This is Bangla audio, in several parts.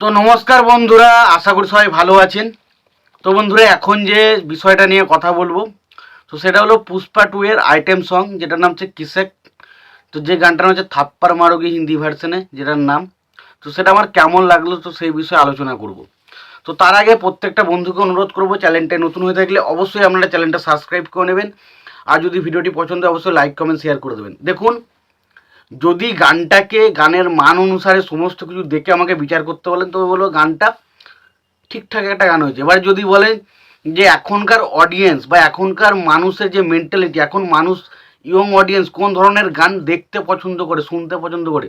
তো নমস্কার বন্ধুরা, আশা করি সবাই ভালো আছেন। তো বন্ধুরা, এখন যে বিষয়টা নিয়ে কথা বলবো, তো সেটা হলো পুষ্পা 2 এর আইটেম সং, যেটার নাম হচ্ছে কিসেক। তো যে গানটার নাম হচ্ছে থাপ্পড় মারোগে হিন্দি ভার্সনে, যেটার নাম, তো সেটা আমার কেমন লাগলো, তো সেই বিষয়ে আলোচনা করব। তো তার আগে প্রত্যেকটা বন্ধুকে অনুরোধ করবো, চ্যানেলটায় নতুন হয়ে থাকলে অবশ্যই আপনারা চ্যানেলটা সাবস্ক্রাইব করে নেবেন। আর যদি ভিডিওটি পছন্দ হয় অবশ্যই লাইক কমেন্ট শেয়ার করে দেবেন। দেখুন, যদি গানটাকে গানের মান অনুসারে সমস্ত কিছু দেখে আমাকে বিচার করতে বলেন, তো বলবো গানটা ঠিকঠাক একটা গান হয়েছে। এবার যদি বলেন যে এখনকার অডিয়েন্স বা এখনকার মানুষের যে মেন্টালিটি, এখন মানুষ ইয়ং অডিয়েন্স কোন ধরনের গান দেখতে পছন্দ করে, শুনতে পছন্দ করে,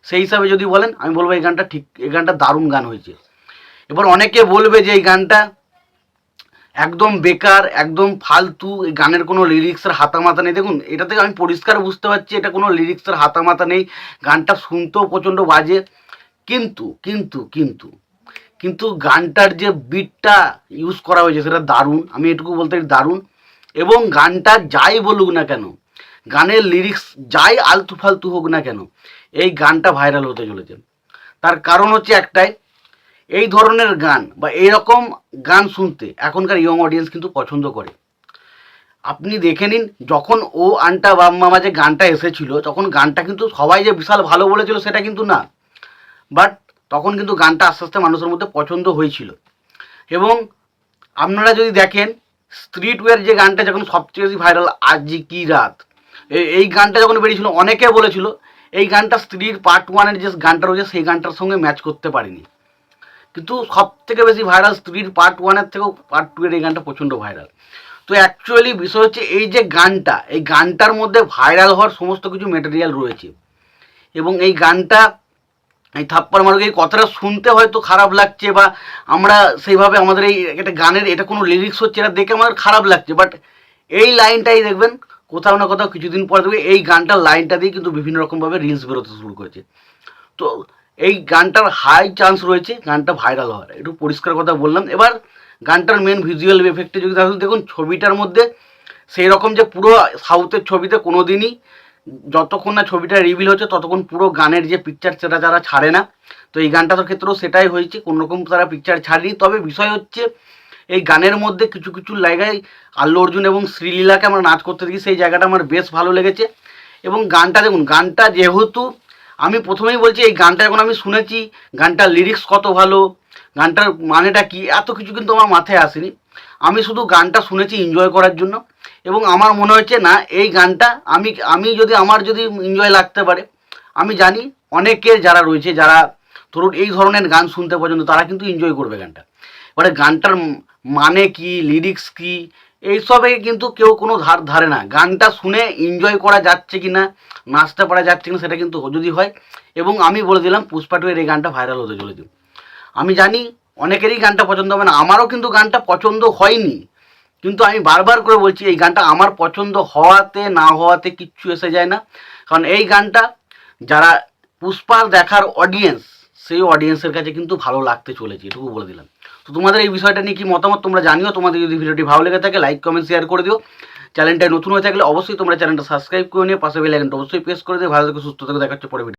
সেই হিসাবে যদি বলেন, আমি বলবো এই গানটা ঠিক, এই গানটা দারুণ গান হয়েছে। এবার অনেকে বলবে যে এই গানটা একদম বেকার, একদম ফালতু, এই গানের কোনো লিরিক্সের হাতামাতা নেই। দেখুন, এটা থেকে আমি পরিষ্কার বুঝতে পারছি এটা কোনো লিরিক্সের হাতামাতা নেই, গানটা শুনতেও প্রচণ্ড বাজে। কিন্তু কিন্তু কিন্তু কিন্তু গানটার যে বিটটা ইউজ করা হয়েছে সেটা দারুণ, আমি এটুকু বলতে পারি দারুণ। এবং গানটা যাই বলুক না কেন, গানের লিরিক্স যাই আলতু ফালতু হোক না কেন, এই গানটা ভাইরাল হতে চলেছে। তার কারণ হচ্ছে একটাই, এই ধরনের গান বা এইরকম গান শুনতে এখনকার ইয়ং অডিয়েন্স কিন্তু পছন্দ করে। আপনি দেখে নিন, যখন ও আন্টা বাম্মা যে গানটা এসেছিল, তখন গানটা কিন্তু সবাই যে বিশাল ভালো বলেছিল সেটা কিন্তু না, বাট তখন কিন্তু গানটা আস্তে আস্তে মানুষের মধ্যে পছন্দ হয়েছিল। এবং আপনারা যদি দেখেন, স্ট্রিট ওয়্যার যে গানটা যখন সবচেয়ে বেশি ভাইরাল, আজ কি রাত, এই গানটা যখন বেরিয়েছিল অনেকে বলেছিল এই গানটা স্ত্রীর পার্ট 1-এর যে গানটা রয়েছে সেই গানটার সঙ্গে ম্যাচ করতে পারেনি। কিন্তু সব থেকে বেশি ভাইরাল স্ত্রীর পার্ট 1-এর থেকেও পার্ট 2-এর এই গানটা প্রচণ্ড ভাইরাল। তো অ্যাকচুয়ালি বিষয় হচ্ছে এই যে গানটা, এই গানটার মধ্যে ভাইরাল হওয়ার সমস্ত কিছু মেটেরিয়াল রয়েছে। এবং এই গানটা, এই থাপ্পড় মারোগে এই কথাটা শুনতে হয়তো খারাপ লাগছে, বা আমরা সেইভাবে আমাদের এই একটা গানের এটা কোনো লিরিক্স হচ্ছে এটা দেখে আমাদের খারাপ লাগছে, বাট এই লাইনটাই দেখবেন কোথাও না কোথাও কিছুদিন পরে দেখবে এই গানটার লাইনটা দিয়ে কিন্তু বিভিন্ন রকমভাবে রিলস বেরোতে শুরু করেছে। তো এই গানটার হাই চান্স রয়েছে গানটা ভাইরাল হওয়ার, একটু পরিষ্কার কথা বললাম। এবার গানটার মেন ভিজুয়াল এফেক্টে যদি দেখুন, ছবিটার মধ্যে সেই রকম যে পুরো সাউথের ছবিতে কোনো দিনই যতক্ষণ না ছবিটা রিভিল হচ্ছে ততক্ষণ পুরো গানের যে পিকচার সেটা তারা ছাড়ে না। তো এই গানটার ক্ষেত্রেও সেটাই হয়েছে, কোনোরকম তারা পিকচার ছাড়েনি। তবে বিষয় হচ্ছে এই গানের মধ্যে কিছু কিছু জায়গায় আল্লু অর্জুন এবং শ্রীলীলাকে আমরা নাচ করতে দেখি, সেই জায়গাটা আমার বেশ ভালো লেগেছে। এবং গানটা দেখুন, গানটা যেহেতু আমি প্রথমেই বলছি, এই গানটা যখন আমি শুনেছি, গানটার লিরিক্স কত ভালো, গানটার মানেটা কি, এত কিছু কিন্তু আমার মাথায় আসেনি। আমি শুধু গানটা শুনেছি এনজয় করার জন্য। এবং আমার মনে হচ্ছে না এই গানটা আমি যদি আমার যদি এনজয় লাগতে পারে, আমি জানি অনেকের যারা রয়েছে, যারা ধরুন এই ধরনের গান শুনতে পর্যন্ত, তারা কিন্তু এনজয় করবে গানটা। এবারে গানটার মানে কি, লিরিক্স কি, এইসবে কিন্তু কেউ কোনো ধারে না। গানটা শুনে এনজয় করা যাচ্ছে কি না, নাচতে পারা যাচ্ছে কিনা, সেটা কিন্তু যদি হয়। এবং আমি বলে দিলাম পুষ্পা 2 এর এই গানটা ভাইরাল হতে চলেছে। আমি জানি অনেকেরই গানটা পছন্দ হবে না, আমারও কিন্তু গানটা পছন্দ হয়নি। কিন্তু আমি বারবার করে বলছি, এই গানটা আমার পছন্দ হওয়াতে না হওয়াতে কিচ্ছু এসে যায় না। কারণ এই গানটা যারা পুষ্পার দেখার অডিয়েন্স, সেই অডিয়েন্সের কাছে কিন্তু ভালো লাগতে চলেছে, এটুকু বলে দিলাম। তো তোমাদের এই বিষয়টা নিয়ে কি মতামত তোমরা জানিও। তোমাদের যদি ভিডিওটি ভালো লেগে থাকে লাইক কমেন্ট শেয়ার করে দিও। চ্যানেলটায় নতুন হয়ে থাকলে অবশ্যই তোমরা চ্যানেলটা সাবস্ক্রাইব করে নিয়ে পাশে বেল আইকনটা অবশ্যই প্রেস করে দিও। ভালো থেকে সুস্থ থেকে দেখা হচ্ছে পরে ভিডিও।